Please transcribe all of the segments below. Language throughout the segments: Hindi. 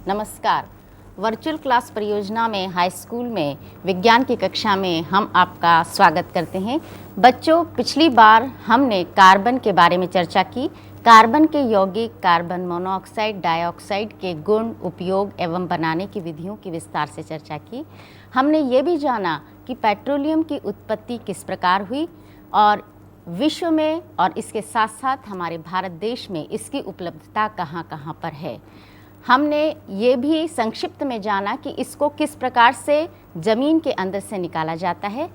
नमस्कार। वर्चुअल क्लास परियोजना में हाई स्कूल में विज्ञान की कक्षा में हम आपका स्वागत करते हैं। बच्चों, पिछली बार हमने कार्बन के बारे में चर्चा की। कार्बन के यौगिक, कार्बन मोनोऑक्साइड, डाइऑक्साइड के गुण, उपयोग एवं बनाने की विधियों की विस्तार से चर्चा की। हमने ये भी जाना कि पेट्रोलियम की उत्पत्ति किस प्रकार हुई और विश्व में और इसके साथ साथ हमारे भारत देश में इसकी उपलब्धता कहाँ कहाँ पर है। हमने ये भी संक्षिप्त में जाना कि इसको किस प्रकार से ज़मीन के अंदर से निकाला जाता है।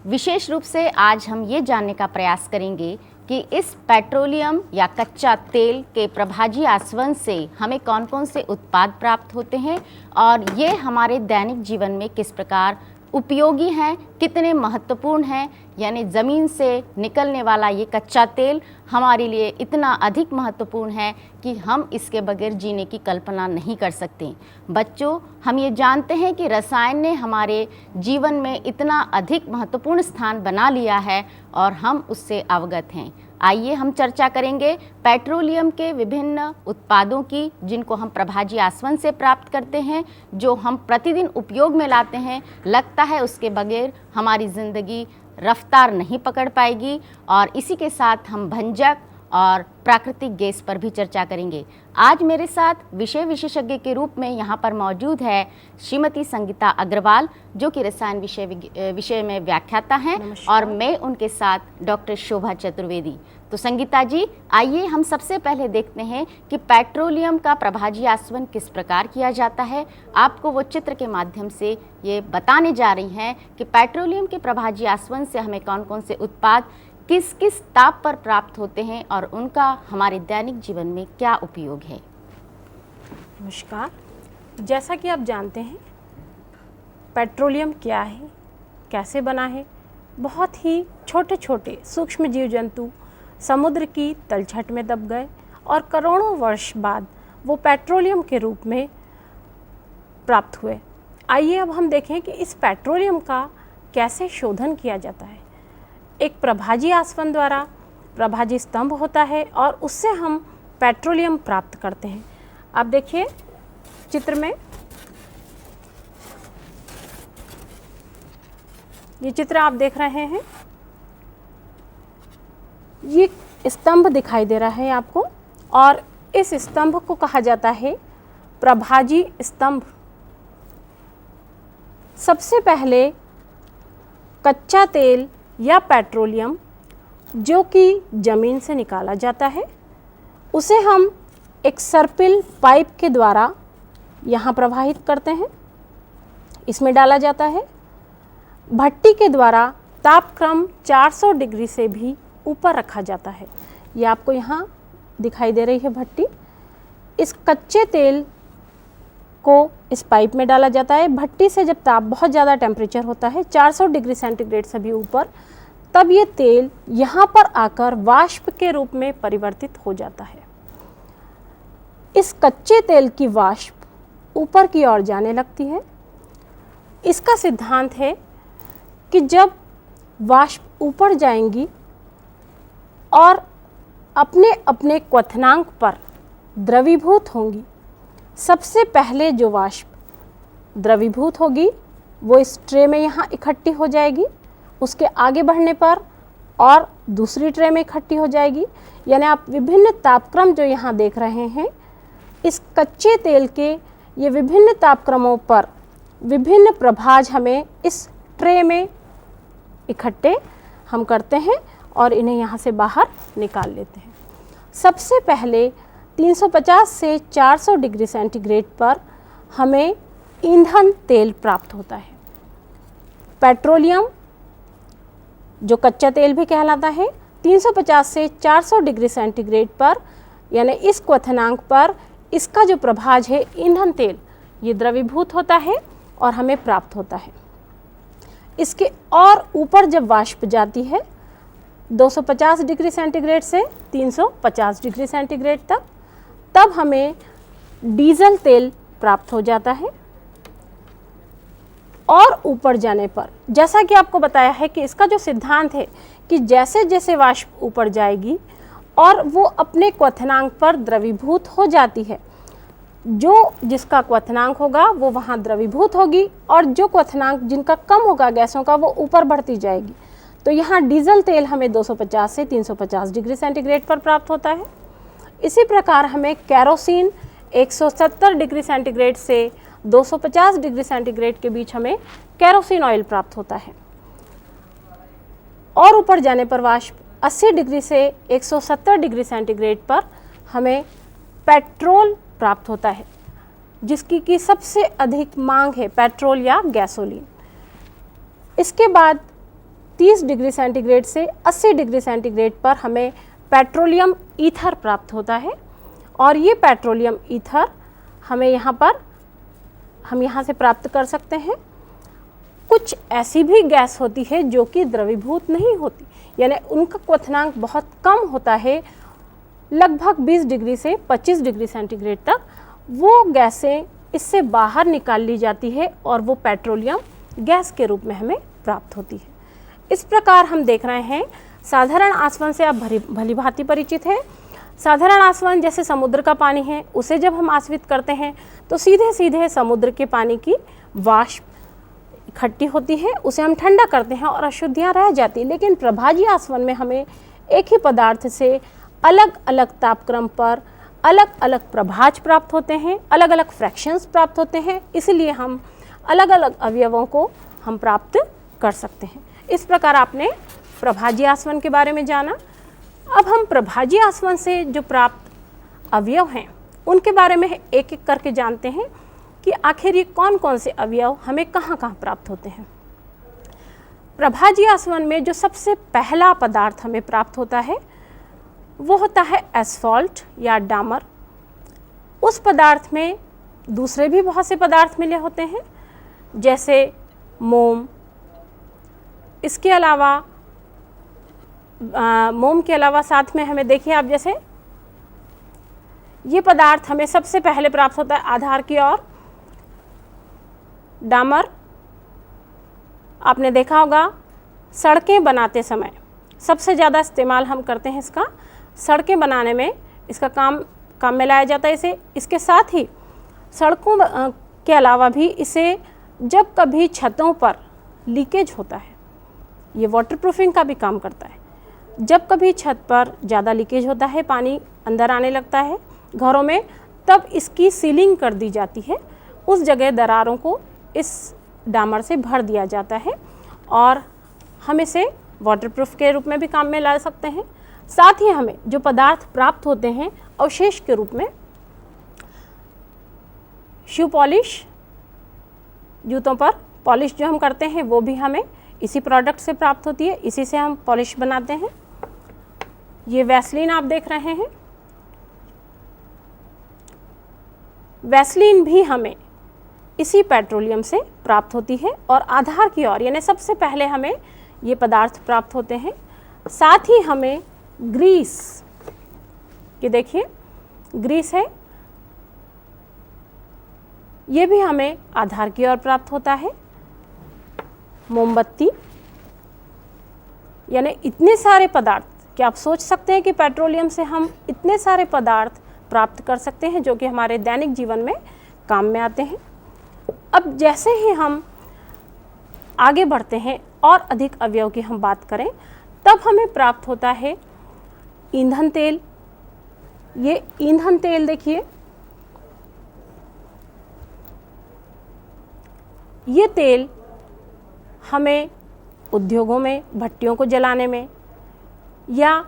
विशेष रूप से आज हम ये जानने का प्रयास करेंगे कि इस पेट्रोलियम या कच्चा तेल के प्रभाजी आसवन से हमें कौन कौन से उत्पाद प्राप्त होते हैं और ये हमारे दैनिक जीवन में किस प्रकार उपयोगी हैं, कितने महत्वपूर्ण हैं। यानी ज़मीन से निकलने वाला ये कच्चा तेल हमारे लिए इतना अधिक महत्वपूर्ण है कि हम इसके बगैर जीने की कल्पना नहीं कर सकते। बच्चों, हम ये जानते हैं कि रसायन ने हमारे जीवन में इतना अधिक महत्वपूर्ण स्थान बना लिया है और हम उससे अवगत हैं। आइए हम चर्चा करेंगे पेट्रोलियम के विभिन्न उत्पादों की, जिनको हम प्रभाजी आसवन से प्राप्त करते हैं, जो हम प्रतिदिन उपयोग में लाते हैं। लगता है उसके बगैर हमारी ज़िंदगी रफ्तार नहीं पकड़ पाएगी। और इसी के साथ हम भंजक और प्राकृतिक गैस पर भी चर्चा करेंगे। आज मेरे साथ विषय विशेषज्ञ के रूप में यहाँ पर मौजूद है श्रीमती संगीता अग्रवाल, जो कि रसायन विषय में व्याख्याता हैं, और मैं उनके साथ डॉक्टर शोभा चतुर्वेदी। तो संगीता जी, आइए हम सबसे पहले देखते हैं कि पेट्रोलियम का प्रभाजी आसवन किस प्रकार किया जाता है। आपको वो चित्र के माध्यम से ये बताने जा रही हैं कि पेट्रोलियम के प्रभाजी आसवन से हमें कौन कौन से उत्पाद किस किस ताप पर प्राप्त होते हैं और उनका हमारे दैनिक जीवन में क्या उपयोग है। नमस्कार। जैसा कि आप जानते हैं पेट्रोलियम क्या है, कैसे बना है। बहुत ही छोटे छोटे सूक्ष्म जीव जंतु समुद्र की तलछट में दब गए और करोड़ों वर्ष बाद वो पेट्रोलियम के रूप में प्राप्त हुए। आइए अब हम देखें कि इस पेट्रोलियम का कैसे शोधन किया जाता है। एक प्रभाजी आसवन द्वारा प्रभाजी स्तंभ होता है और उससे हम पेट्रोलियम प्राप्त करते हैं। आप देखिए चित्र में, ये चित्र आप देख रहे हैं, ये स्तंभ दिखाई दे रहा है आपको, और इस स्तंभ को कहा जाता है प्रभाजी स्तंभ। सबसे पहले कच्चा तेल या पेट्रोलियम जो कि ज़मीन से निकाला जाता है, उसे हम एक सर्पिल पाइप के द्वारा यहाँ प्रवाहित करते हैं, इसमें डाला जाता है। भट्टी के द्वारा तापक्रम 400 डिग्री से भी ऊपर रखा जाता है। ये आपको यहाँ दिखाई दे रही है भट्टी। इस कच्चे तेल को इस पाइप में डाला जाता है। भट्टी से जब ताप बहुत ज़्यादा टेम्परेचर होता है 400 डिग्री सेंटीग्रेड से भी ऊपर, तब ये तेल यहाँ पर आकर वाष्प के रूप में परिवर्तित हो जाता है। इस कच्चे तेल की वाष्प ऊपर की ओर जाने लगती है। इसका सिद्धांत है कि जब वाष्प ऊपर जाएंगी और अपने अपने क्वथनांक पर द्रवीभूत होंगी, सबसे पहले जो वाष्प द्रवीभूत होगी वो इस ट्रे में यहाँ इकट्ठी हो जाएगी। उसके आगे बढ़ने पर और दूसरी ट्रे में इकट्ठी हो जाएगी। यानी आप विभिन्न तापक्रम जो यहाँ देख रहे हैं, इस कच्चे तेल के ये विभिन्न तापक्रमों पर विभिन्न प्रभाज हमें इस ट्रे में इकट्ठे हम करते हैं और इन्हें यहाँ से बाहर निकाल लेते हैं। सबसे पहले 350 से 400 डिग्री सेंटीग्रेड पर हमें ईंधन तेल प्राप्त होता है। पेट्रोलियम जो कच्चा तेल भी कहलाता है, 350 से 400 डिग्री सेंटीग्रेड पर, यानी इस क्वथनांक पर इसका जो प्रभाज है ईंधन तेल, ये द्रवीभूत होता है और हमें प्राप्त होता है। इसके और ऊपर जब वाष्प जाती है 250 डिग्री सेंटीग्रेड से 350 डिग्री सेंटीग्रेड तक, तब हमें डीजल तेल प्राप्त हो जाता है। और ऊपर जाने पर, जैसा कि आपको बताया है कि इसका जो सिद्धांत है कि जैसे जैसे वाष्प ऊपर जाएगी और वो अपने क्वथनांक पर द्रवीभूत हो जाती है, जो जिसका क्वथनांक होगा वो वहाँ द्रवीभूत होगी और जो क्वथनांक जिनका कम होगा गैसों का वो ऊपर बढ़ती जाएगी। तो यहाँ डीजल तेल हमें 250 से 350 डिग्री सेंटीग्रेड पर प्राप्त होता है। इसी प्रकार हमें कैरोसिन 170 डिग्री सेंटीग्रेड से 250 डिग्री सेंटीग्रेड के बीच हमें कैरोसिन ऑयल प्राप्त होता है। और ऊपर जाने पर वाष्प 80 डिग्री से 170 डिग्री सेंटीग्रेड पर हमें पेट्रोल प्राप्त होता है, जिसकी की सबसे अधिक मांग है, पेट्रोल या गैसोलीन। इसके बाद 30 डिग्री सेंटीग्रेड से 80 डिग्री सेंटीग्रेड पर हमें पेट्रोलियम ईथर प्राप्त होता है। और ये पेट्रोलियम ईथर हम यहाँ से प्राप्त कर सकते हैं। कुछ ऐसी भी गैस होती है जो कि द्रवीभूत नहीं होती, यानी उनका क्वथनांक बहुत कम होता है, लगभग 20 डिग्री से 25 डिग्री सेंटीग्रेड तक। वो गैसें इससे बाहर निकाल ली जाती है और वो पेट्रोलियम गैस के रूप में हमें प्राप्त होती है। इस प्रकार हम देख रहे हैं साधारण आसवन से आप भली भांति परिचित है। साधारण आसवन जैसे समुद्र का पानी है, उसे जब हम आसवित करते हैं तो सीधे सीधे समुद्र के पानी की वाष्प इकट्ठी होती है, उसे हम ठंडा करते हैं और अशुद्धियाँ रह जाती। लेकिन प्रभाजी आसवन में हमें एक ही पदार्थ से अलग अलग तापक्रम पर अलग अलग प्रभाज प्राप्त होते हैं, अलग अलग फ्रैक्शंस प्राप्त होते हैं, इसलिए हम अलग अलग अवयवों को हम प्राप्त कर सकते हैं। इस प्रकार आपने प्रभाजी आसवन के बारे में जाना। अब हम प्रभाजी आसवन से जो प्राप्त अवयव हैं उनके बारे में एक एक करके जानते हैं कि आखिर ये कौन कौन से अवयव हमें कहाँ कहाँ प्राप्त होते हैं। प्रभाजी आसवन में जो सबसे पहला पदार्थ हमें प्राप्त होता है वो होता है एस्फॉल्ट या डामर। उस पदार्थ में दूसरे भी बहुत से पदार्थ मिले होते हैं, जैसे मोम। इसके अलावा मोम के अलावा साथ में हमें देखिए आप, जैसे ये पदार्थ हमें सबसे पहले प्राप्त होता है आधार की ओर। डामर आपने देखा होगा सड़कें बनाते समय सबसे ज़्यादा इस्तेमाल हम करते हैं इसका, सड़कें बनाने में इसका काम में लाया जाता है इसे। इसके साथ ही सड़कों के अलावा भी इसे जब कभी छतों पर लीकेज होता है, ये वाटरप्रूफिंग का भी काम करता है। जब कभी छत पर ज़्यादा लीकेज होता है, पानी अंदर आने लगता है घरों में, तब इसकी सीलिंग कर दी जाती है। उस जगह दरारों को इस डामर से भर दिया जाता है और हम इसे वाटरप्रूफ के रूप में भी काम में ला सकते हैं। साथ ही हमें जो पदार्थ प्राप्त होते हैं अवशेष के रूप में, शू पॉलिश, जूतों पर पॉलिश जो हम करते हैं वो भी हमें इसी प्रोडक्ट से प्राप्त होती है, इसी से हम पॉलिश बनाते हैं। ये वैसलीन आप देख रहे हैं, वैसलीन भी हमें इसी पेट्रोलियम से प्राप्त होती है और आधार की ओर, यानी सबसे पहले हमें ये पदार्थ प्राप्त होते हैं। साथ ही हमें ग्रीस, ये देखिए ग्रीस है, ये भी हमें आधार की ओर प्राप्त होता है। मोमबत्ती, यानी इतने सारे पदार्थ कि आप सोच सकते हैं कि पेट्रोलियम से हम इतने सारे पदार्थ प्राप्त कर सकते हैं जो कि हमारे दैनिक जीवन में काम में आते हैं। अब जैसे ही हम आगे बढ़ते हैं और अधिक अवयव की हम बात करें, तब हमें प्राप्त होता है ईंधन तेल। ये ईंधन तेल देखिए, ये तेल हमें उद्योगों में भट्टियों को जलाने में या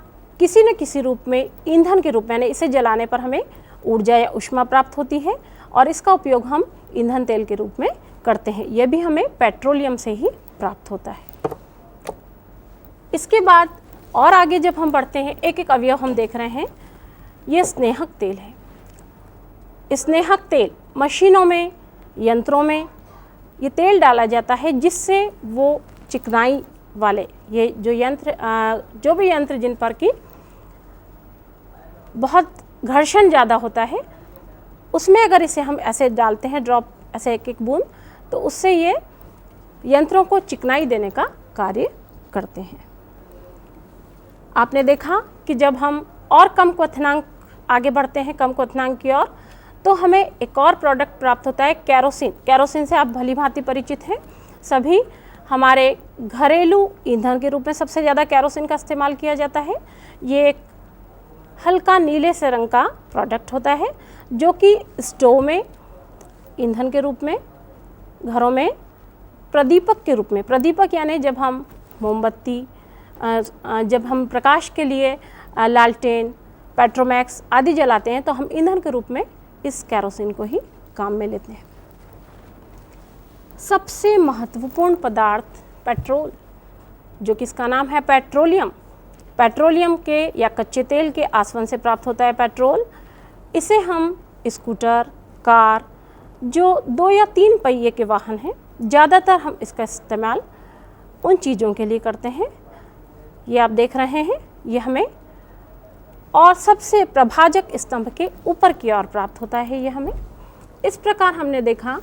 किसी न किसी रूप में ईंधन के रूप में, इसे जलाने पर हमें ऊर्जा या ऊष्मा प्राप्त होती है और इसका उपयोग हम ईंधन तेल के रूप में करते हैं। यह भी हमें पेट्रोलियम से ही प्राप्त होता है। इसके बाद और आगे जब हम बढ़ते हैं, एक एक अवयव हम देख रहे हैं। ये स्नेहक तेल है। स्नेहक तेल मशीनों में, यंत्रों में ये तेल डाला जाता है, जिससे वो चिकनाई वाले ये जो यंत्र, जो भी यंत्र जिन पर कि बहुत घर्षण ज़्यादा होता है, उसमें अगर इसे हम ऐसे डालते हैं, ड्रॉप ऐसे एक एक बूंद, तो उससे ये यंत्रों को चिकनाई देने का कार्य करते हैं। आपने देखा कि जब हम और कम क्वथनांक आगे बढ़ते हैं, कम क्वथनांक की ओर, तो हमें एक और प्रोडक्ट प्राप्त होता है केरोसिन। केरोसिन से आप भली भांति परिचित हैं सभी। हमारे घरेलू ईंधन के रूप में सबसे ज़्यादा केरोसिन का इस्तेमाल किया जाता है। ये एक हल्का नीले से रंग का प्रोडक्ट होता है जो कि स्टोव में ईंधन के रूप में, घरों में प्रदीपक के रूप में, प्रदीपक यानी जब हम मोमबत्ती, जब हम प्रकाश के लिए लालटेन, पेट्रोमैक्स आदि जलाते हैं तो हम ईंधन के रूप में इस केरोसिन को ही काम में लेते हैं। सबसे महत्वपूर्ण पदार्थ पेट्रोल, जो कि इसका नाम है पेट्रोलियम। पेट्रोलियम के या कच्चे तेल के आसवन से प्राप्त होता है पेट्रोल। इसे हम स्कूटर, कार, जो 2 या 3 पहिए के वाहन हैं, ज़्यादातर हम इसका इस्तेमाल उन चीज़ों के लिए करते हैं। ये आप देख रहे हैं, ये हमें और सबसे प्रभाजक स्तंभ के ऊपर की ओर प्राप्त होता है। ये हमें इस प्रकार हमने देखा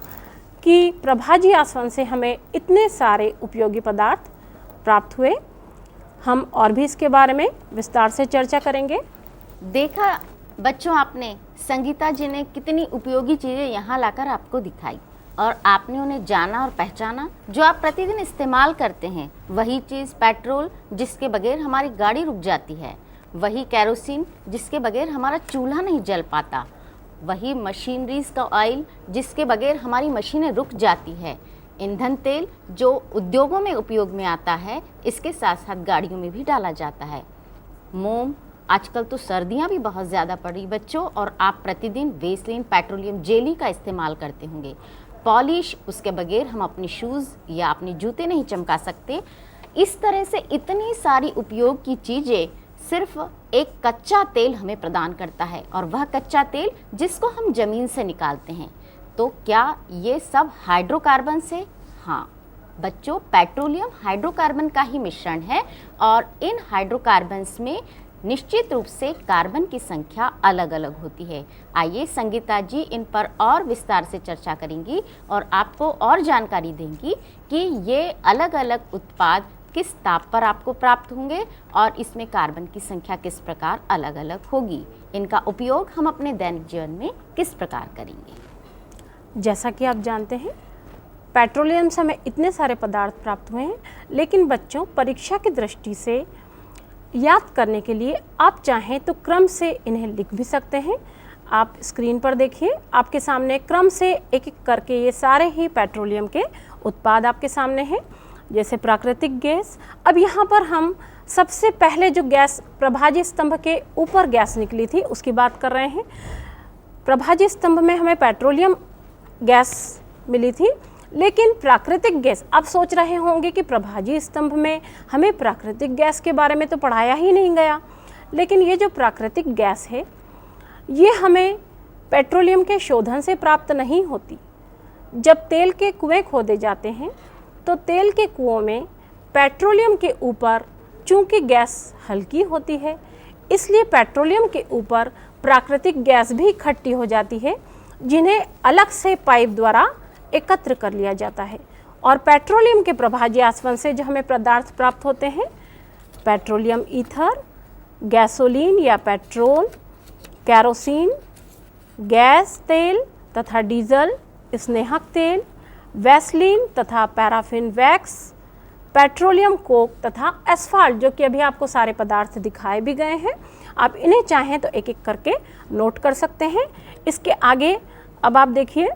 कि प्रभाजी आसवन से हमें इतने सारे उपयोगी पदार्थ प्राप्त हुए। हम और भी इसके बारे में विस्तार से चर्चा करेंगे। देखा बच्चों, आपने संगीता जी ने कितनी उपयोगी चीज़ें यहाँ लाकर आपको दिखाई और आपने उन्हें जाना और पहचाना। जो आप प्रतिदिन इस्तेमाल करते हैं वही चीज़ पेट्रोल, जिसके बगैर हमारी गाड़ी रुक जाती है, वही केरोसिन जिसके बगैर हमारा चूल्हा नहीं जल पाता, वही मशीनरीज का ऑयल जिसके बगैर हमारी मशीनें रुक जाती है, ईंधन तेल जो उद्योगों में उपयोग में आता है, इसके साथ साथ गाड़ियों में भी डाला जाता है, मोम, आजकल तो सर्दियां भी बहुत ज़्यादा पड़ रही बच्चों और आप प्रतिदिन वेसलिन, पेट्रोलियम जेली का इस्तेमाल करते होंगे, पॉलिश, उसके बगैर हम अपने शूज़ या अपने जूते नहीं चमका सकते। इस तरह से इतनी सारी उपयोग की चीज़ें सिर्फ एक कच्चा तेल हमें प्रदान करता है और वह कच्चा तेल जिसको हम ज़मीन से निकालते हैं। तो क्या ये सब हाइड्रोकार्बन से? हाँ बच्चों, पेट्रोलियम हाइड्रोकार्बन का ही मिश्रण है और इन हाइड्रोकार्बन्स में निश्चित रूप से कार्बन की संख्या अलग अलग होती है। आइए संगीता जी इन पर और विस्तार से चर्चा करेंगी और आपको और जानकारी देंगी कि ये अलग अलग उत्पाद किस ताप पर आपको प्राप्त होंगे और इसमें कार्बन की संख्या किस प्रकार अलग अलग होगी। इनका उपयोग हम अपने दैनिक जीवन में किस प्रकार करेंगे। जैसा कि आप जानते हैं, पेट्रोलियम से हमें इतने सारे पदार्थ प्राप्त हुए हैं, लेकिन बच्चों परीक्षा की दृष्टि से याद करने के लिए आप चाहें तो क्रम से इन्हें लिख भी सकते हैं। आप स्क्रीन पर देखिए, आपके सामने क्रम से एक एक करके ये सारे ही पेट्रोलियम के उत्पाद आपके सामने हैं। जैसे प्राकृतिक गैस, अब यहाँ पर हम सबसे पहले जो गैस प्रभाजी स्तंभ के ऊपर गैस निकली थी उसकी बात कर रहे हैं। प्रभाजी स्तंभ में हमें पेट्रोलियम गैस मिली थी, लेकिन प्राकृतिक गैस, आप सोच रहे होंगे कि प्रभाजी स्तंभ में हमें प्राकृतिक गैस के बारे में तो पढ़ाया ही नहीं गया। लेकिन ये जो प्राकृतिक गैस है ये हमें पेट्रोलियम के शोधन से प्राप्त नहीं होती। जब तेल के कुएं खोदे जाते हैं तो तेल के कुओं में पेट्रोलियम के ऊपर चूंकि गैस हल्की होती है, इसलिए पेट्रोलियम के ऊपर प्राकृतिक गैस भी इकट्ठी हो जाती है, जिन्हें अलग से पाइप द्वारा एकत्र कर लिया जाता है। और पेट्रोलियम के प्रभाजी आसवन से जो हमें पदार्थ प्राप्त होते हैं, पेट्रोलियम ईथर, गैसोलीन या पेट्रोल, केरोसिन, गैस तेल तथा डीजल, स्नेहक तेल, वैसलीन तथा पैराफिन वैक्स, पेट्रोलियम कोक तथा एस्फाल्ट, जो कि अभी आपको सारे पदार्थ दिखाए भी गए हैं। आप इन्हें चाहें तो एक एक करके नोट कर सकते हैं। इसके आगे अब आप देखिए,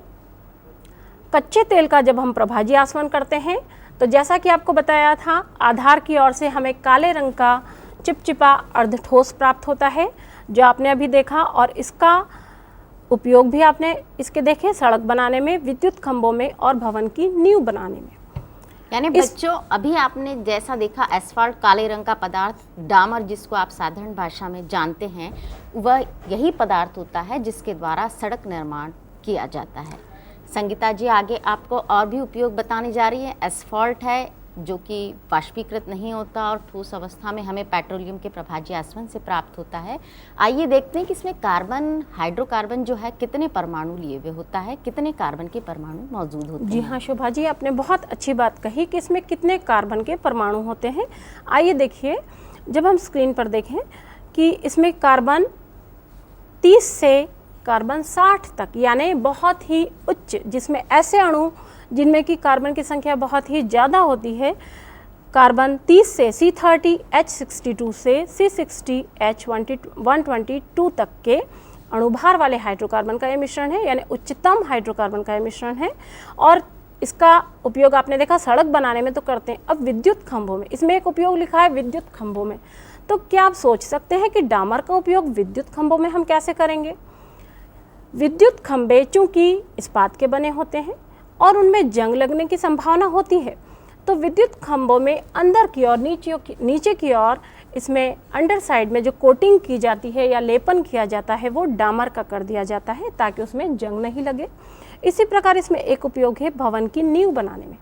कच्चे तेल का जब हम प्रभाजी आसवन करते हैं तो जैसा कि आपको बताया था, आधार की ओर से हमें काले रंग का चिपचिपा अर्धठोस प्राप्त होता है, जो आपने अभी देखा, और इसका उपयोग भी आपने इसके देखे सड़क बनाने में, विद्युत खंभों में और भवन की नींव बनाने में। यानी बच्चों अभी आपने जैसा देखा, एस्फाल्ट काले रंग का पदार्थ, डामर जिसको आप साधारण भाषा में जानते हैं, वह यही पदार्थ होता है जिसके द्वारा सड़क निर्माण किया जाता है। संगीता जी आगे आपको और भी उपयोग बताने जा रही है। एस्फाल्ट है जो कि वाष्पीकृत नहीं होता और ठोस अवस्था में हमें पेट्रोलियम के प्रभाजी आसवन से प्राप्त होता है। आइए देखते हैं कि इसमें कार्बन, हाइड्रोकार्बन जो है कितने परमाणु लिए हुए होता है, कितने कार्बन के परमाणु मौजूद होते हैं। जी हाँ शोभा जी, आपने बहुत अच्छी बात कही कि इसमें कितने कार्बन के परमाणु होते हैं। आइए देखिए, जब हम स्क्रीन पर देखें कि इसमें कार्बन 30 से कार्बन 60 तक, यानी बहुत ही उच्च, जिसमें ऐसे अणु जिनमें कि कार्बन की संख्या बहुत ही ज़्यादा होती है, कार्बन 30 से C30H62 से C60H122 तक के अणुभार वाले हाइड्रोकार्बन का ये मिश्रण है, यानी उच्चतम हाइड्रोकार्बन का ये मिश्रण है। और इसका उपयोग आपने देखा सड़क बनाने में तो करते हैं। अब विद्युत खंभों में, इसमें एक उपयोग लिखा है विद्युत खंभों में, तो क्या आप सोच सकते हैं कि डामर का उपयोग विद्युत खंभों में हम कैसे करेंगे? विद्युत खंभे चूंकि इस्पात के बने होते हैं और उनमें जंग लगने की संभावना होती है, तो विद्युत खंभों में अंदर की ओर, नीचे की ओर इसमें अंडर साइड में जो कोटिंग की जाती है या लेपन किया जाता है वो डामर का कर दिया जाता है ताकि उसमें जंग नहीं लगे। इसी प्रकार इसमें एक उपयोग है भवन की नींव बनाने में।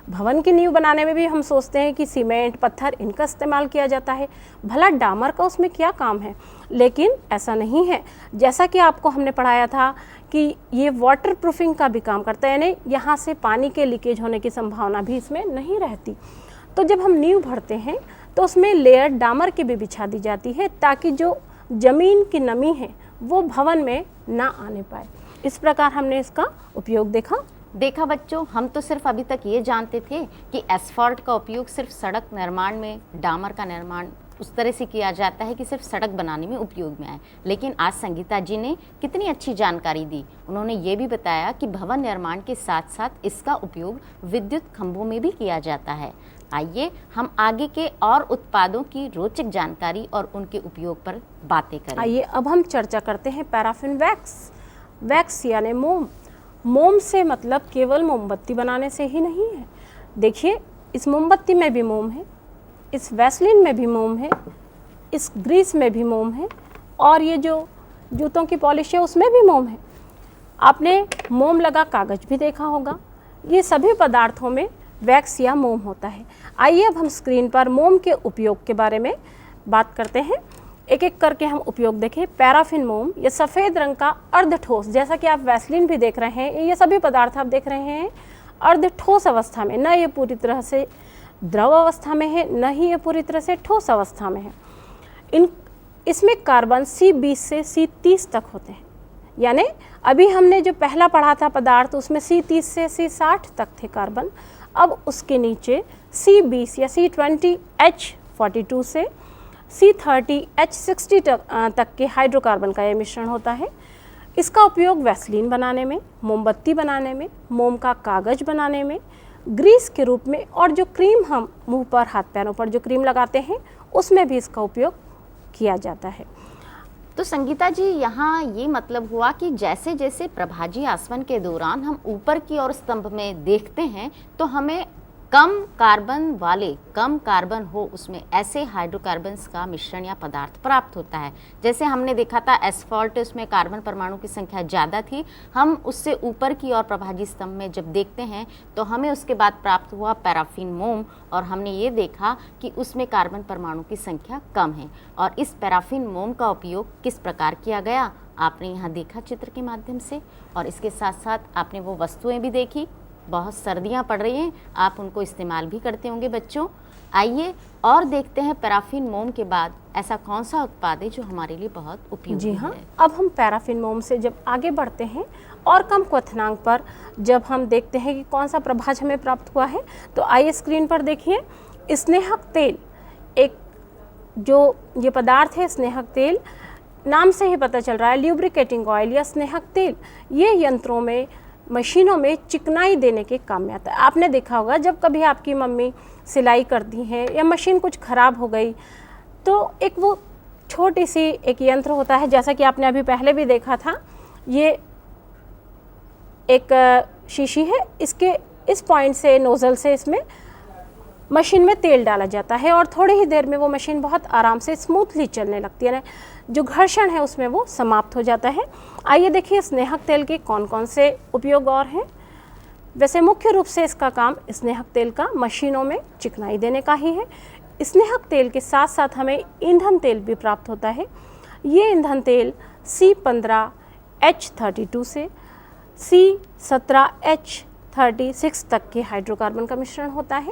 भवन की नींव बनाने में भी हम सोचते हैं कि सीमेंट, पत्थर, इनका इस्तेमाल किया जाता है, भला डामर का उसमें क्या काम है? लेकिन ऐसा नहीं है। जैसा कि आपको हमने पढ़ाया था कि ये वाटर प्रूफिंग का भी काम करता है, यानी यहाँ से पानी के लीकेज होने की संभावना भी इसमें नहीं रहती। तो जब हम नींव भरते हैं तो उसमें लेयर डामर की भी बिछा दी जाती है ताकि जो जमीन की नमी है वो भवन में ना आने पाए। इस प्रकार हमने इसका उपयोग देखा बच्चों, हम तो सिर्फ अभी तक ये जानते थे कि एस्फॉल्ट का उपयोग सिर्फ सड़क निर्माण में, डामर का निर्माण उस तरह से किया जाता है कि सिर्फ सड़क बनाने में उपयोग में आए। लेकिन आज संगीता जी ने कितनी अच्छी जानकारी दी। उन्होंने ये भी बताया कि भवन निर्माण के साथ साथ इसका उपयोग विद्युत खंभों में भी किया जाता है। आइए हम आगे के और उत्पादों की रोचक जानकारी और उनके उपयोग पर बातें करें। आइए अब हम चर्चा करते हैं पैराफिन वैक्स। वैक्स यानी मोम। मोम से मतलब केवल मोमबत्ती बनाने से ही नहीं है। देखिए, इस मोमबत्ती में भी मोम है, इस वैसलीन में भी मोम है, इस ग्रीस में भी मोम है, और ये जो जूतों की पॉलिश है उसमें भी मोम है। आपने मोम लगा कागज़ भी देखा होगा। ये सभी पदार्थों में वैक्स या मोम होता है। आइए अब हम स्क्रीन पर मोम के उपयोग के बारे में बात करते हैं। एक एक करके हम उपयोग देखें। पैराफिन मोम, ये सफ़ेद रंग का अर्ध ठोस, जैसा कि आप वैसलीन भी देख रहे हैं, ये सभी पदार्थ आप देख रहे हैं अर्ध ठोस अवस्था में, न ये पूरी तरह से द्रव अवस्था में है, न ही ये पूरी तरह से ठोस अवस्था में है। इसमें कार्बन C20 से C30 तक होते हैं, यानी अभी हमने जो पहला पढ़ा था पदार्थ उसमें C30 से C60 तक थे कार्बन। अब उसके नीचे C20 या C20H42 से C30H60 तक के हाइड्रोकार्बन का यह मिश्रण होता है। इसका उपयोग वैसलीन बनाने में, मोमबत्ती बनाने में, मोम का कागज़ बनाने में, ग्रीस के रूप में, और जो क्रीम हम मुंह पर, हाथ पैरों पर जो क्रीम लगाते हैं उसमें भी इसका उपयोग किया जाता है। तो संगीता जी, यहाँ ये मतलब हुआ कि जैसे जैसे प्रभाजी आसवन के दौरान हम ऊपर की ओर स्तंभ में देखते हैं तो हमें कम कार्बन हो उसमें ऐसे हाइड्रोकार्बन्स का मिश्रण या पदार्थ प्राप्त होता है। जैसे हमने देखा था एस्फॉल्ट, उसमें कार्बन परमाणु की संख्या ज़्यादा थी। हम उससे ऊपर की ओर प्रभाजी स्तंभ में जब देखते हैं तो हमें उसके बाद प्राप्त हुआ पैराफिन मोम, और हमने ये देखा कि उसमें कार्बन परमाणु की संख्या कम है। और इस पैराफिन मोम का उपयोग किस प्रकार किया गया आपने यहाँ देखा चित्र के माध्यम से, और इसके साथ साथ आपने वो वस्तुएं भी देखी। बहुत सर्दियाँ पड़ रही हैं, आप उनको इस्तेमाल भी करते होंगे बच्चों। आइए और देखते हैं पैराफिन मोम के बाद ऐसा कौन सा उत्पाद है जो हमारे लिए बहुत उपयोगी जी हाँ, है। अब हम पैराफिन मोम से जब आगे बढ़ते हैं और कम क्वथनांक पर जब हम देखते हैं कि कौन सा प्रभाज हमें प्राप्त हुआ है, तो आइए स्क्रीन पर देखिए। स्नेहक तेल, एक जो ये पदार्थ है स्नेहक तेल, नाम से ही पता चल रहा है, ल्यूब्रिकेटिंग ऑयल या स्नेहक तेल, ये यंत्रों में, मशीनों में चिकनाई देने के काम में आता है। आपने देखा होगा जब कभी आपकी मम्मी सिलाई करती हैं या मशीन कुछ ख़राब हो गई तो एक वो छोटी सी एक यंत्र होता है, जैसा कि आपने अभी पहले भी देखा था, ये एक शीशी है, इसके इस पॉइंट से, नोज़ल से इसमें मशीन में तेल डाला जाता है और थोड़ी ही देर में वो मशीन बहुत आराम से स्मूथली चलने लगती है, जो घर्षण है उसमें वो समाप्त हो जाता है। आइए देखिए स्नेहक तेल के कौन कौन से उपयोग और हैं। वैसे मुख्य रूप से इसका काम स्नेहक तेल का मशीनों में चिकनाई देने का ही है। स्नेहक तेल के साथ साथ हमें ईंधन तेल भी प्राप्त होता है। ये ईंधन तेल C15H32 से C17H36 तक के हाइड्रोकार्बन का मिश्रण होता है।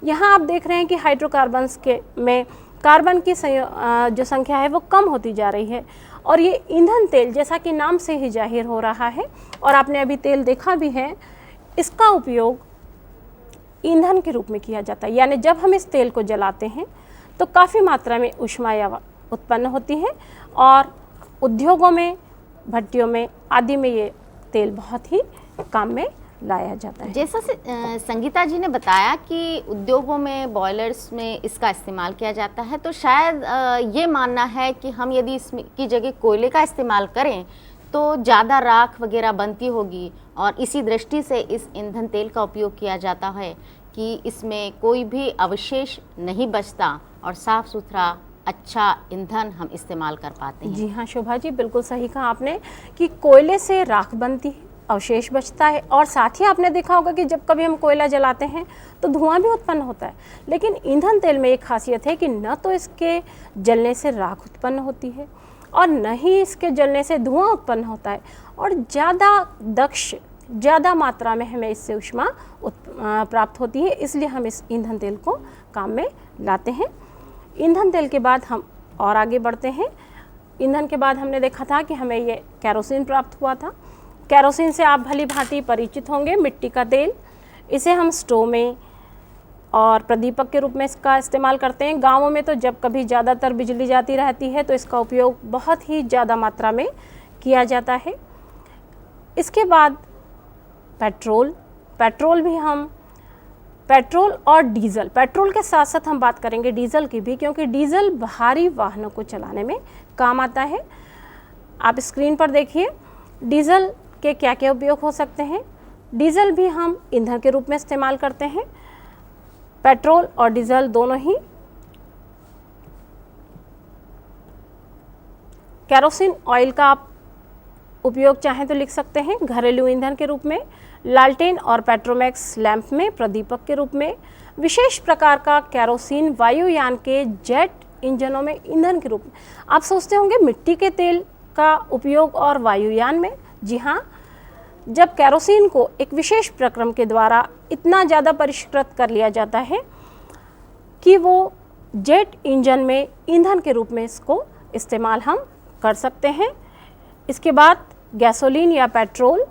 यहाँ आप देख रहे हैं कि हाइड्रोकार्बन्स के में कार्बन की जो संख्या है वो कम होती जा रही है और ये ईंधन तेल जैसा कि नाम से ही जाहिर हो रहा है, और आपने अभी तेल देखा भी है, इसका उपयोग ईंधन के रूप में किया जाता है। यानी जब हम इस तेल को जलाते हैं तो काफ़ी मात्रा में ऊष्मा उत्पन्न होती है, और उद्योगों में, भट्टियों में आदि में ये तेल बहुत ही काम में लाया जाता है। जैसा से संगीता जी ने बताया कि उद्योगों में, बॉयलर्स में इसका इस्तेमाल किया जाता है, तो शायद ये मानना है कि हम यदि इसकी जगह कोयले का इस्तेमाल करें तो ज़्यादा राख वगैरह बनती होगी, और इसी दृष्टि से इस ईंधन तेल का उपयोग किया जाता है कि इसमें कोई भी अवशेष नहीं बचता और साफ़ सुथरा अच्छा ईंधन हम इस्तेमाल कर पाते हैं। जी हाँ शोभा जी, बिल्कुल सही कहा आपने कि कोयले से राख बनती है, अवशेष बचता है, और साथ ही आपने देखा होगा कि जब कभी हम कोयला जलाते हैं तो धुआं भी उत्पन्न होता है। लेकिन ईंधन तेल में एक खासियत है कि न तो इसके जलने से राख उत्पन्न होती है और न ही इसके जलने से धुआं उत्पन्न होता है, और ज़्यादा मात्रा में हमें इससे ऊष्मा प्राप्त होती है। इसलिए हम इस ईंधन तेल को काम में लाते हैं। ईंधन तेल के बाद हम और आगे बढ़ते हैं। ईंधन के बाद हमने देखा था कि हमें ये केरोसिन प्राप्त हुआ था। केरोसिन से आप भली भांति परिचित होंगे, मिट्टी का तेल। इसे हम स्टोव में और प्रदीपक के रूप में इसका इस्तेमाल करते हैं। गाँवों में तो जब कभी ज़्यादातर बिजली जाती रहती है तो इसका उपयोग बहुत ही ज़्यादा मात्रा में किया जाता है। इसके बाद पेट्रोल और डीजल, पेट्रोल के साथ साथ हम बात करेंगे डीजल की भी, क्योंकि डीजल भारी वाहनों को चलाने में काम आता है। आप स्क्रीन पर देखिए डीजल के क्या क्या उपयोग हो सकते हैं। डीजल भी हम ईंधन के रूप में इस्तेमाल करते हैं। पेट्रोल और डीजल दोनों ही। केरोसिन ऑयल का आप उपयोग चाहें तो लिख सकते हैं घरेलू ईंधन के रूप में, लालटेन और पेट्रोमैक्स लैंप में प्रदीपक के रूप में, विशेष प्रकार का केरोसिन वायुयान के जेट इंजनों में ईंधन के रूप में। आप सोचते होंगे मिट्टी के तेल का उपयोग और वायुयान में। जी हाँ, जब केरोसिन को एक विशेष प्रक्रम के द्वारा इतना ज़्यादा परिष्कृत कर लिया जाता है कि वो जेट इंजन में ईंधन के रूप में इसको इस्तेमाल हम कर सकते हैं। इसके बाद गैसोलीन या पेट्रोल,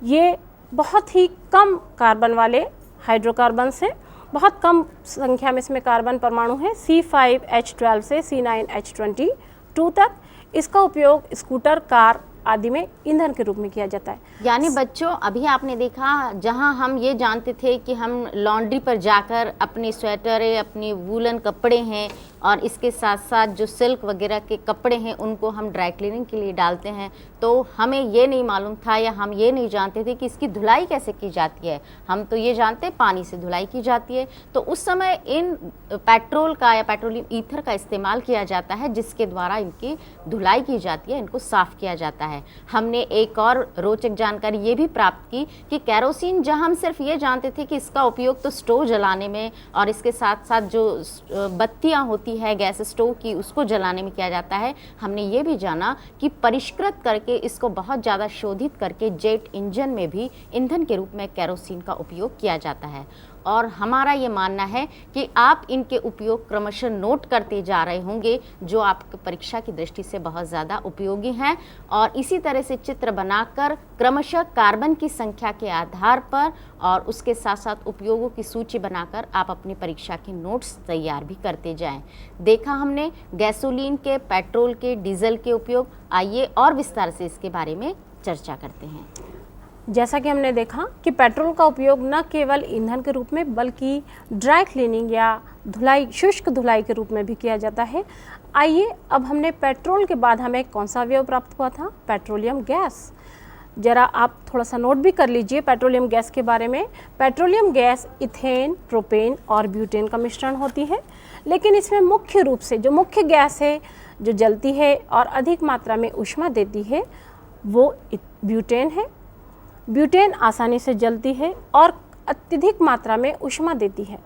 ये बहुत ही कम कार्बन वाले हाइड्रोकार्बन्स हैं। बहुत कम संख्या में इसमें कार्बन परमाणु हैं, C5H12 से C9H22 तक। इसका उपयोग स्कूटर, कार आदि में ईंधन के रूप में किया जाता है। यानी बच्चों, अभी आपने देखा जहां हम ये जानते थे कि हम लॉन्ड्री पर जाकर अपनी स्वेटर, अपनी वूलन कपड़े हैं और इसके साथ साथ जो सिल्क वगैरह के कपड़े हैं उनको हम ड्राई क्लीनिंग के लिए डालते हैं, तो हमें ये नहीं मालूम था या हम ये नहीं जानते थे कि इसकी धुलाई कैसे की जाती है। हम तो ये जानते पानी से धुलाई की जाती है। तो उस समय इन पेट्रोल का या पेट्रोलियम ईथर का इस्तेमाल किया जाता है, जिसके द्वारा इनकी धुलाई की जाती है, इनको साफ़ किया जाता है। हमने एक और रोचक जानकारी ये भी प्राप्त की कि केरोसिन, जहां हम सिर्फ ये जानते थे कि इसका उपयोग तो स्टोव जलाने में और इसके साथ साथ जो बत्तियां होती है गैस स्टोव की उसको जलाने में किया जाता है, हमने ये भी जाना कि परिष्कृत करके इसको बहुत ज़्यादा शोधित करके जेट इंजन में भी ईंधन के रूप में केरोसिन का उपयोग किया जाता है। और हमारा ये मानना है कि आप इनके उपयोग क्रमशः नोट करते जा रहे होंगे, जो आपकी परीक्षा की दृष्टि से बहुत ज़्यादा उपयोगी हैं। और इसी तरह से चित्र बनाकर क्रमशः कार्बन की संख्या के आधार पर और उसके साथ साथ उपयोगों की सूची बनाकर आप अपनी परीक्षा के नोट्स तैयार भी करते जाएं। देखा हमने गैसोलीन के, पेट्रोल के, डीजल के उपयोग। आइए और विस्तार से इसके बारे में चर्चा करते हैं। जैसा कि हमने देखा कि पेट्रोल का उपयोग न केवल ईंधन के रूप में बल्कि ड्राई क्लीनिंग या धुलाई, शुष्क धुलाई के रूप में भी किया जाता है। आइए, अब हमने पेट्रोल के बाद हमें कौन सा अवयव प्राप्त हुआ था? Petroleum gas. ज़रा आप थोड़ा सा नोट भी कर लीजिए पेट्रोलियम गैस के बारे में। पेट्रोलियम गैस इथेन, प्रोपेन और ब्यूटेन का मिश्रण होती है, लेकिन इसमें मुख्य रूप से जो मुख्य गैस है जो जलती है और अधिक मात्रा में ऊष्मा देती है वो ब्यूटेन है। ब्यूटेन आसानी से जलती है और अत्यधिक मात्रा में ऊष्मा देती है।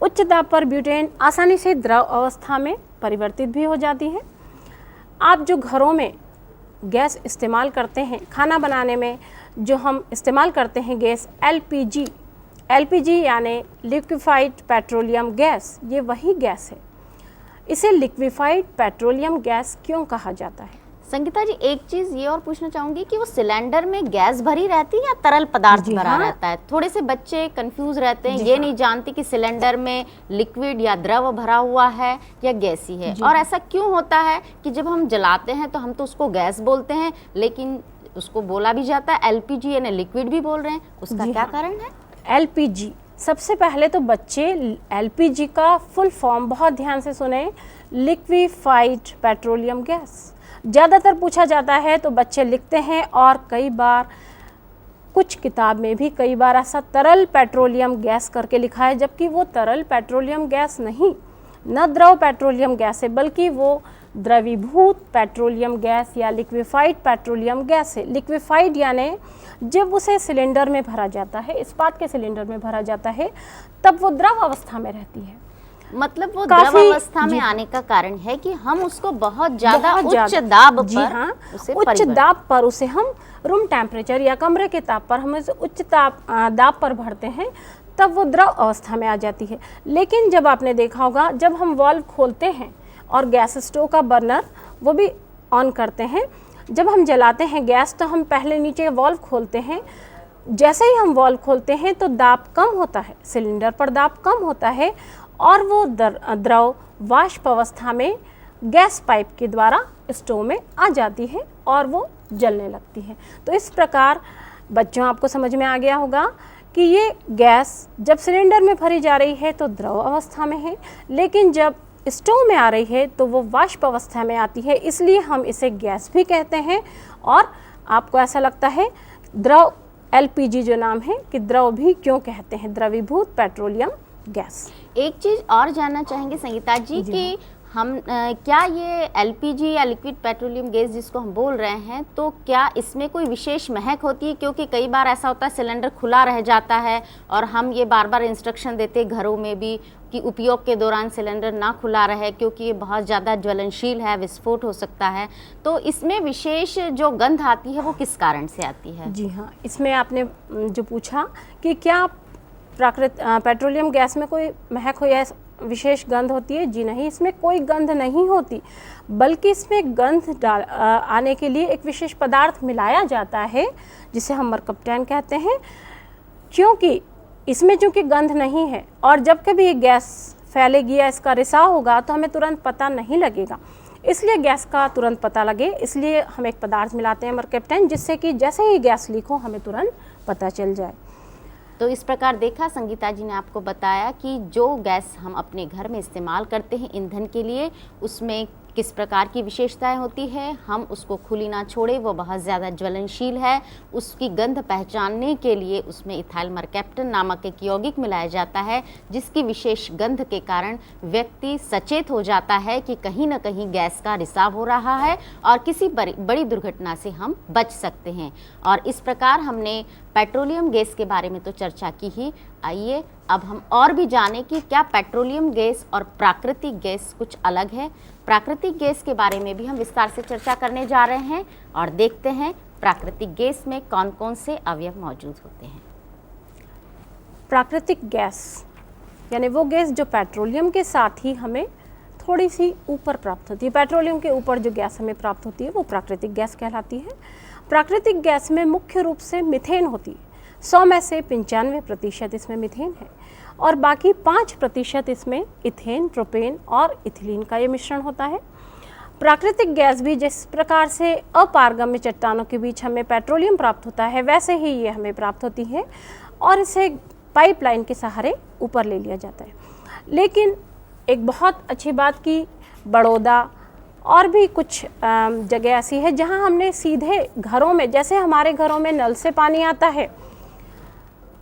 उच्च दाब पर ब्यूटेन आसानी से द्रव अवस्था में परिवर्तित भी हो जाती है। आप जो घरों में गैस इस्तेमाल करते हैं खाना बनाने में, जो हम इस्तेमाल करते हैं गैस एलपीजी यानी लिक्विफाइड पेट्रोलियम गैस, ये वही गैस है। इसे लिक्विफाइड पेट्रोलियम गैस क्यों कहा जाता है? संगीता जी, एक चीज ये और पूछना चाहूंगी कि वो सिलेंडर में गैस भरी रहती है या तरल पदार्थ जी भरा हाँ। रहता है? थोड़े से बच्चे कंफ्यूज रहते हैं, जी ये हाँ। नहीं जानते कि सिलेंडर में लिक्विड या द्रव भरा हुआ है या गैसी है। और ऐसा क्यों होता है कि जब हम जलाते हैं तो हम तो उसको गैस बोलते हैं, लेकिन उसको बोला भी जाता है एलपीजी यानी लिक्विड भी बोल रहे हैं, उसका क्या कारण है? एलपीजी, सबसे पहले तो बच्चे एलपीजी का फुल फॉर्म बहुत ध्यान से सुने, लिक्विफाइड पेट्रोलियम गैस। ज़्यादातर पूछा जाता है तो बच्चे लिखते हैं, और कई बार कुछ किताब में भी कई बार ऐसा तरल पेट्रोलियम गैस करके लिखा है, जबकि वो तरल पेट्रोलियम गैस नहीं, न द्रव पेट्रोलियम गैस है, बल्कि वो द्रवीभूत पेट्रोलियम गैस या लिक्विफाइड पेट्रोलियम गैस है। लिक्विफाइड यानी जब उसे सिलेंडर में भरा जाता है, इस्पात के सिलेंडर में भरा जाता है, तब वो द्रव अवस्था में रहती है। मतलब वो द्रव अवस्था में आने का कारण है कि हम उसको बहुत ज्यादा उच्च दाब पर, जी हाँ, उसे उच्च दाब पर उसे हम रूम टेम्परेचर या कमरे के ताप पर हम इसे उच्च दाब पर भरते हैं, तब वो द्रव अवस्था में आ जाती है। लेकिन जब आपने देखा होगा, जब हम वाल्व खोलते हैं और गैस स्टोव का बर्नर वो भी ऑन करते हैं, जब हम जलाते हैं गैस तो हम पहले नीचे वाल्व खोलते हैं। जैसे ही हम वाल्व खोलते हैं तो दाब कम होता है, सिलेंडर पर दाब कम होता है, और वो द्रव वाष्प अवस्था में गैस पाइप के द्वारा स्टोव में आ जाती है और वो जलने लगती है। तो इस प्रकार बच्चों, आपको समझ में आ गया होगा कि ये गैस जब सिलेंडर में भरी जा रही है तो द्रव अवस्था में है, लेकिन जब स्टोव में आ रही है तो वो वाष्प अवस्था में आती है, इसलिए हम इसे गैस भी कहते हैं। और आपको ऐसा लगता है द्रव, एलपीजी जो नाम है, कि द्रव भी क्यों कहते हैं, द्रवीभूत पेट्रोलियम गैस। एक चीज और जानना चाहेंगे संगीता जी कि हम क्या ये एलपीजी या लिक्विड पेट्रोलियम गैस जिसको हम बोल रहे हैं, तो क्या इसमें कोई विशेष महक होती है? क्योंकि कई बार ऐसा होता है सिलेंडर खुला रह जाता है और हम ये बार बार इंस्ट्रक्शन देते हैं घरों में भी कि उपयोग के दौरान सिलेंडर ना खुला रहे, क्योंकि ये बहुत ज़्यादा ज्वलनशील है, विस्फोट हो सकता है। तो इसमें विशेष जो गंध आती है वो किस कारण से आती है? जी हाँ, इसमें आपने जो पूछा कि क्या पेट्रोलियम गैस में कोई महक हो या विशेष गंध होती है, जी नहीं, इसमें कोई गंध नहीं होती, बल्कि इसमें गंध आने के लिए एक विशेष पदार्थ मिलाया जाता है जिसे हम मरकप्टैन कहते हैं। क्योंकि इसमें चूँकि गंध नहीं है, और जब कभी ये गैस फैलेगी या इसका रिसाव होगा तो हमें तुरंत पता नहीं लगेगा, इसलिए गैस का तुरंत पता लगे, इसलिए हम एक पदार्थ मिलाते हैं मरकप्टैन, जिससे कि जैसे ही गैस लीक हो हमें तुरंत पता चल जाए। तो इस प्रकार देखा, संगीता जी ने आपको बताया कि जो गैस हम अपने घर में इस्तेमाल करते हैं ईंधन के लिए, उसमें किस प्रकार की विशेषताएं होती है, हम उसको खुली ना छोड़े, वो बहुत ज़्यादा ज्वलनशील है। उसकी गंध पहचानने के लिए उसमें इथाइल मरकैप्टन नामक एक यौगिक मिलाया जाता है, जिसकी विशेष गंध के कारण व्यक्ति सचेत हो जाता है कि कहीं ना कहीं गैस का रिसाव हो रहा है और किसी बड़ी दुर्घटना से हम बच सकते हैं। और इस प्रकार हमने पेट्रोलियम गैस के बारे में तो चर्चा की ही, आइए अब हम और भी जानें कि क्या पेट्रोलियम गैस और प्राकृतिक गैस कुछ अलग है। प्राकृतिक गैस के बारे में भी हम विस्तार से चर्चा करने जा रहे हैं और देखते हैं प्राकृतिक गैस में कौन कौन से अवयव मौजूद होते हैं। प्राकृतिक गैस यानी वो गैस जो पेट्रोलियम के साथ ही हमें थोड़ी सी ऊपर प्राप्त होती है। पेट्रोलियम के ऊपर जो गैस हमें प्राप्त होती है वो प्राकृतिक गैस कहलाती है। प्राकृतिक गैस में मुख्य रूप से मीथेन होती है। 100 में से 95% इसमें मीथेन है और बाकी 5% इसमें इथेन, प्रोपेन और इथिलीन का ये मिश्रण होता है। प्राकृतिक गैस भी जिस प्रकार से अपारगम्य चट्टानों के बीच हमें पेट्रोलियम प्राप्त होता है, वैसे ही ये हमें प्राप्त होती है और इसे पाइपलाइन के सहारे ऊपर ले लिया जाता है। लेकिन एक बहुत अच्छी बात कि बड़ौदा और भी कुछ जगह ऐसी है जहां हमने सीधे घरों में, जैसे हमारे घरों में नल से पानी आता है,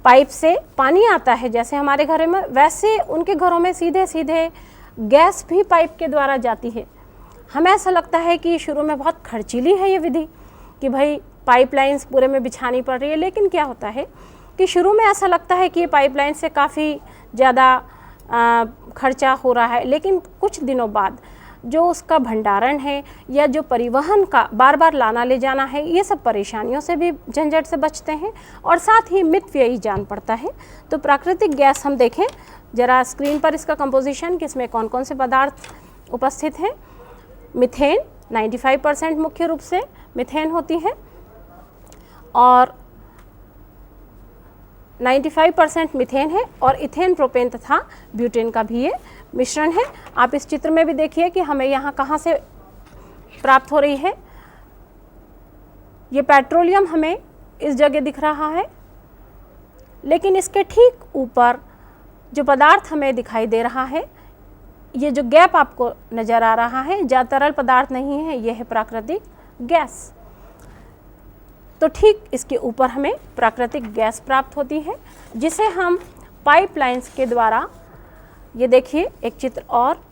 पाइप से पानी आता है जैसे हमारे घरों में, वैसे उनके घरों में सीधे सीधे गैस भी पाइप के द्वारा जाती है। हमें ऐसा लगता है कि शुरू में बहुत खर्चीली है ये विधि कि भाई पाइपलाइंस पूरे में बिछानी पड़ रही है, लेकिन क्या होता है कि शुरू में ऐसा लगता है कि ये पाइपलाइन से काफ़ी ज़्यादा खर्चा हो रहा है, लेकिन कुछ दिनों बाद जो उसका भंडारण है या जो परिवहन का बार बार लाना ले जाना है, ये सब परेशानियों से भी, झंझट से बचते हैं और साथ ही मितव्ययी जान पड़ता है। तो प्राकृतिक गैस हम देखें जरा स्क्रीन पर इसका कंपोजिशन कि इसमें कौन कौन से पदार्थ उपस्थित हैं। मीथेन 95% मुख्य रूप से मीथेन होती है और 95% मीथेन है और इथेन, प्रोपेन तथा ब्यूटेन का भी ये मिश्रण है। आप इस चित्र में भी देखिए कि हमें यहाँ कहाँ से प्राप्त हो रही है। ये पेट्रोलियम हमें इस जगह दिख रहा है, लेकिन इसके ठीक ऊपर जो पदार्थ हमें दिखाई दे रहा है, ये जो गैप आपको नज़र आ रहा है, या तरल पदार्थ नहीं है, यह है प्राकृतिक गैस। तो ठीक इसके ऊपर हमें प्राकृतिक गैस प्राप्त होती है, जिसे हम पाइपलाइंस के द्वारा, ये देखिए एक चित्र और,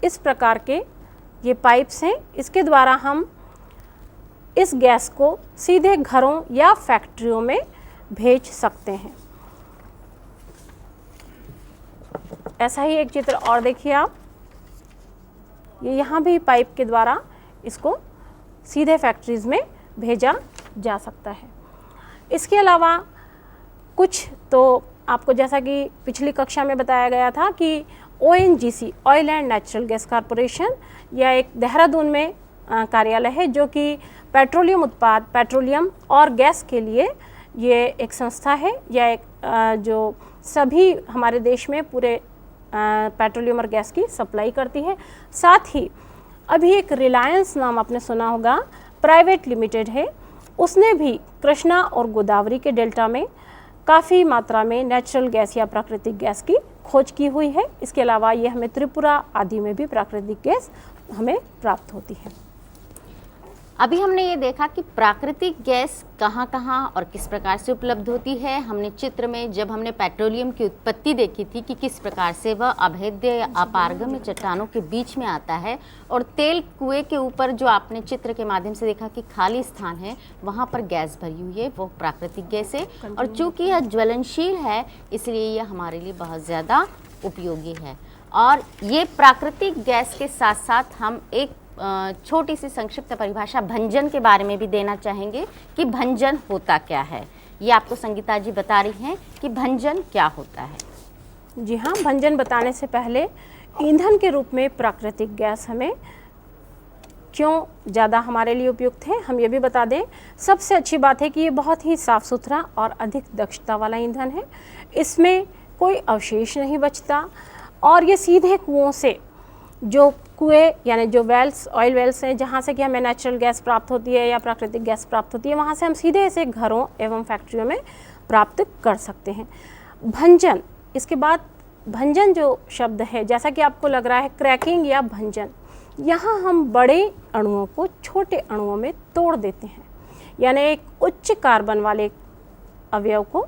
इस प्रकार के ये पाइप्स हैं, इसके द्वारा हम इस गैस को सीधे घरों या फैक्ट्रियों में भेज सकते हैं। ऐसा ही एक चित्र और देखिए आप, ये यहाँ भी पाइप के द्वारा इसको सीधे फैक्ट्रीज में भेजा जा सकता है। इसके अलावा कुछ तो आपको, जैसा कि पिछली कक्षा में बताया गया था कि ONGC, oil and natural gas corporation, यह एक देहरादून में कार्यालय है जो कि पेट्रोलियम उत्पाद, पेट्रोलियम और गैस के लिए ये एक संस्था है, या एक जो सभी हमारे देश में पूरे पेट्रोलियम और गैस की सप्लाई करती है। साथ ही अभी एक रिलायंस नाम आपने सुना होगा, प्राइवेट लिमिटेड है, उसने भी कृष्णा और गोदावरी के डेल्टा में काफ़ी मात्रा में नेचुरल गैस या प्राकृतिक गैस की खोज की हुई है। इसके अलावा ये हमें त्रिपुरा आदि में भी प्राकृतिक गैस हमें प्राप्त होती है। अभी हमने ये देखा कि प्राकृतिक गैस कहाँ कहाँ और किस प्रकार से उपलब्ध होती है। हमने चित्र में जब हमने पेट्रोलियम की उत्पत्ति देखी थी कि किस प्रकार से वह अभेद्य या अपारगम्य चट्टानों के बीच में आता है, और तेल कुएं के ऊपर जो आपने चित्र के माध्यम से देखा कि खाली स्थान है, वहाँ पर गैस भरी हुई है, वो प्राकृतिक गैस है। और चूँकि यह ज्वलनशील है, इसलिए यह हमारे लिए बहुत ज़्यादा उपयोगी है। और ये प्राकृतिक गैस के साथ साथ हम एक छोटी सी संक्षिप्त परिभाषा भंजन के बारे में भी देना चाहेंगे कि भंजन होता क्या है। ये आपको संगीता जी बता रही हैं कि भंजन क्या होता है। जी हाँ, भंजन बताने से पहले ईंधन के रूप में प्राकृतिक गैस हमें क्यों ज़्यादा हमारे लिए उपयुक्त है, हम ये भी बता दें। सबसे अच्छी बात है कि ये बहुत ही साफ़ सुथरा और अधिक दक्षता वाला ईंधन है। इसमें कोई अवशेष नहीं बचता और ये सीधे कुओं से, जो कुएं यानी जो वेल्स, ऑयल वेल्स हैं, जहाँ से कि हमें नेचुरल गैस प्राप्त होती है या प्राकृतिक गैस प्राप्त होती है, वहाँ से हम सीधे इसे घरों एवं फैक्ट्रियों में प्राप्त कर सकते हैं। भंजन, इसके बाद भंजन जो शब्द है, जैसा कि आपको लग रहा है क्रैकिंग या भंजन, यहाँ हम बड़े अणुओं को छोटे अणुओं में तोड़ देते हैं, यानी एक उच्च कार्बन वाले अवयव को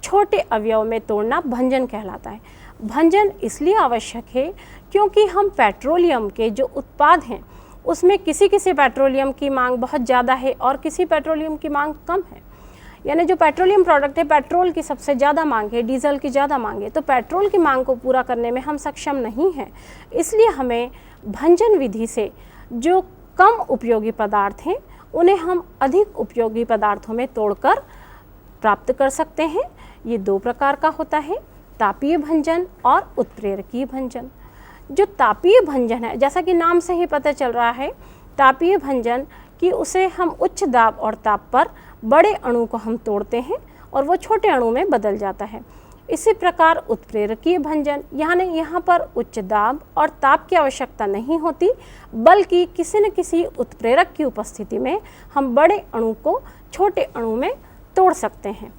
छोटे अवयव में तोड़ना भंजन कहलाता है। भंजन इसलिए आवश्यक है क्योंकि हम पेट्रोलियम के जो उत्पाद हैं उसमें किसी किसी पेट्रोलियम की मांग बहुत ज़्यादा है और किसी पेट्रोलियम की मांग कम है। यानी जो पेट्रोलियम प्रोडक्ट है, पेट्रोल की सबसे ज़्यादा मांग है, डीजल की ज़्यादा मांग है, तो पेट्रोल की मांग को पूरा करने में हम सक्षम नहीं हैं। इसलिए हमें भंजन विधि से जो कम उपयोगी पदार्थ हैं उन्हें हम अधिक उपयोगी पदार्थों में तोड़कर प्राप्त कर सकते हैं। ये दो प्रकार का होता है, तापीय भंजन और उत्प्रेरकीय भंजन। जो तापीय भंजन है, जैसा कि नाम से ही पता चल रहा है, तापीय भंजन कि उसे हम उच्च दाब और ताप पर बड़े अणु को हम तोड़ते हैं और वो छोटे अणु में बदल जाता है। इसी प्रकार उत्प्रेरकीय भंजन, यानी यहाँ पर उच्च दाब और ताप की आवश्यकता नहीं होती, बल्कि किसी न किसी उत्प्रेरक की उपस्थिति में हम बड़े अणु को छोटे अणु में तोड़ सकते हैं।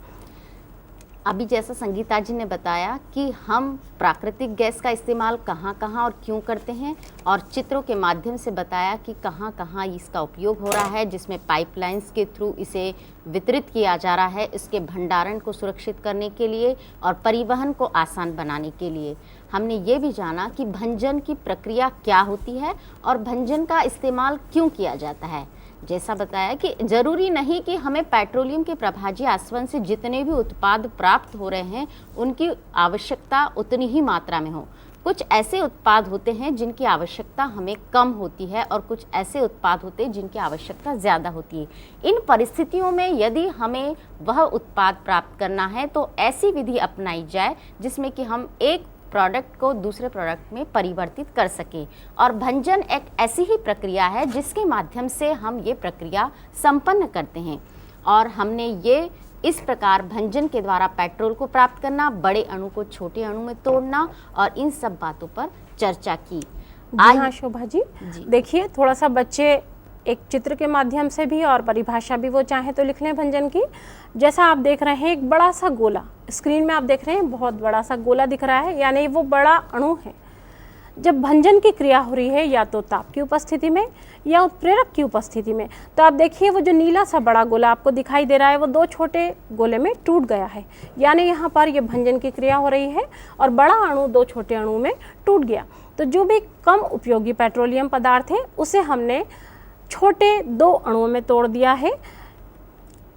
अभी जैसा संगीता जी ने बताया कि हम प्राकृतिक गैस का इस्तेमाल कहाँ कहाँ और क्यों करते हैं, और चित्रों के माध्यम से बताया कि कहाँ कहाँ इसका उपयोग हो रहा है, जिसमें पाइपलाइंस के थ्रू इसे वितरित किया जा रहा है, इसके भंडारण को सुरक्षित करने के लिए और परिवहन को आसान बनाने के लिए। हमने ये भी जाना कि भंजन की प्रक्रिया क्या होती है और भंजन का इस्तेमाल क्यों किया जाता है। जैसा बताया कि ज़रूरी नहीं कि हमें पेट्रोलियम के प्रभाजी आसवन से जितने भी उत्पाद प्राप्त हो रहे हैं उनकी आवश्यकता उतनी ही मात्रा में हो। कुछ ऐसे उत्पाद होते हैं जिनकी आवश्यकता हमें कम होती है और कुछ ऐसे उत्पाद होते हैं जिनकी आवश्यकता ज़्यादा होती है। इन परिस्थितियों में यदि हमें वह उत्पाद प्राप्त करना है तो ऐसी विधि अपनाई जाए जिसमें कि हम एक प्रोडक्ट को दूसरे प्रोडक्ट में परिवर्तित कर सके। और भंजन एक ऐसी ही प्रक्रिया है जिसके माध्यम से हम ये प्रक्रिया संपन्न करते हैं। और हमने ये इस प्रकार भंजन के द्वारा पेट्रोल को प्राप्त करना, बड़े अणु को छोटे अणु में तोड़ना और इन सब बातों पर चर्चा की। जी हाँ शोभा जी, देखिए थोड़ा सा बच्चे एक चित्र के माध्यम से भी और परिभाषा भी वो चाहे तो लिख लें भंजन की। जैसा आप देख रहे हैं एक बड़ा सा गोला, स्क्रीन में आप देख रहे हैं बहुत बड़ा सा गोला दिख रहा है, यानी वो बड़ा अणु है। जब भंजन की क्रिया हो रही है या तो ताप की उपस्थिति में या उत्प्रेरक की उपस्थिति में, तो आप देखिए वो जो नीला सा बड़ा गोला आपको दिखाई दे रहा है वो दो छोटे गोले में टूट गया है, यानी यहाँ पर ये भंजन की क्रिया हो रही है और बड़ा अणु दो छोटे अणु में टूट गया। तो जो भी कम उपयोगी पेट्रोलियम पदार्थ है उसे हमने छोटे दो अणुओं में तोड़ दिया है।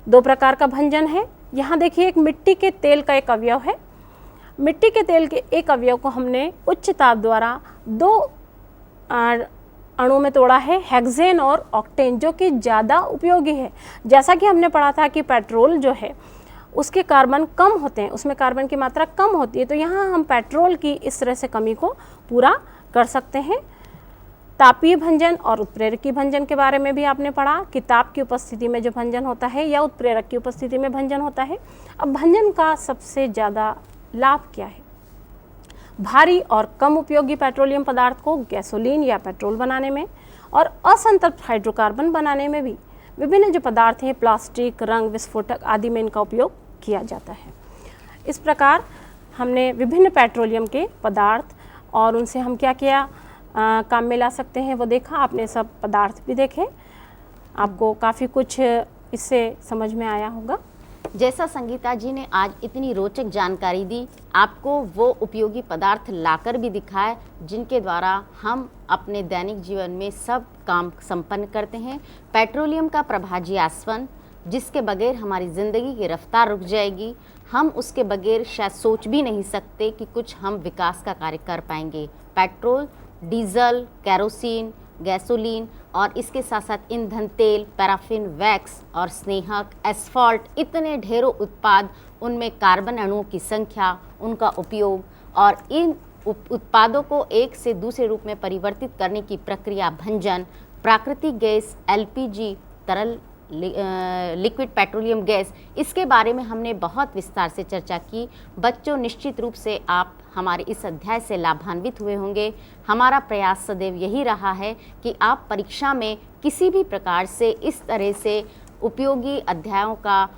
दो प्रकार का भंजन है। यहाँ देखिए एक मिट्टी के तेल का एक अवयव है। मिट्टी के तेल के एक अवयव को हमने उच्च ताप द्वारा दो अणु में तोड़ा है, हेक्सेन और ऑक्टेन, जो कि ज़्यादा उपयोगी है। जैसा कि हमने पढ़ा था कि पेट्रोल जो है उसके कार्बन कम होते हैं, उसमें कार्बन की मात्रा कम होती है, तो यहाँ हम पेट्रोल की इस तरह से कमी को पूरा कर सकते हैं। तापीय भंजन और उत्प्रेरकीय भंजन के बारे में भी आपने पढ़ा कि ताप की उपस्थिति में जो भंजन होता है या उत्प्रेरक की उपस्थिति में भंजन होता है। अब भंजन का सबसे ज़्यादा लाभ क्या है? भारी और कम उपयोगी पेट्रोलियम पदार्थ को गैसोलीन या पेट्रोल बनाने में और असंतृप्त हाइड्रोकार्बन बनाने में भी विभिन्न जो पदार्थ हैं प्लास्टिक, रंग, विस्फोटक आदि में इनका उपयोग किया जाता है। इस प्रकार हमने विभिन्न पेट्रोलियम के पदार्थ और उनसे हम क्या क्या काम में ला सकते हैं वो देखा। आपने सब पदार्थ भी देखे, आपको काफ़ी कुछ इससे समझ में आया होगा। जैसा संगीता जी ने आज इतनी रोचक जानकारी दी, आपको वो उपयोगी पदार्थ लाकर भी दिखाए जिनके द्वारा हम अपने दैनिक जीवन में सब काम संपन्न करते हैं। पेट्रोलियम का प्रभाजी आसवन, जिसके बगैर हमारी ज़िंदगी की रफ्तार रुक जाएगी। हम उसके बगैर शायद सोच भी नहीं सकते कि कुछ हम विकास का कार्य कर पाएंगे। पेट्रोल, डीजल, कैरोसिन, गैसोलीन और इसके साथ साथ ईंधन तेल, पैराफिन, वैक्स और स्नेहक, एस्फॉल्ट, इतने ढेरों उत्पाद, उनमें कार्बन अणुओं की संख्या, उनका उपयोग और इन उत्पादों को एक से दूसरे रूप में परिवर्तित करने की प्रक्रिया भंजन, प्राकृतिक गैस, एलपीजी, तरल लिक्विड पेट्रोलियम गैस, इसके बारे में हमने बहुत विस्तार से चर्चा की। बच्चों, निश्चित रूप से आप हमारे इस अध्याय से लाभान्वित हुए होंगे। हमारा प्रयास सदैव यही रहा है कि आप परीक्षा में किसी भी प्रकार से इस तरह से उपयोगी अध्यायों का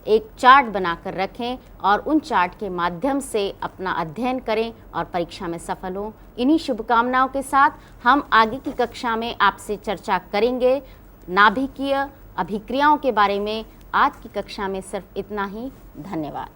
एक चार्ट बनाकर रखें और उन चार्ट के माध्यम से अपना अध्ययन करें और परीक्षा में सफल हों। इन्हीं शुभकामनाओं के साथ हम आगे की कक्षा में आपसे चर्चा करेंगे नाभिकीय अभिक्रियाओं के बारे में। आज की कक्षा में सिर्फ इतना ही। धन्यवाद।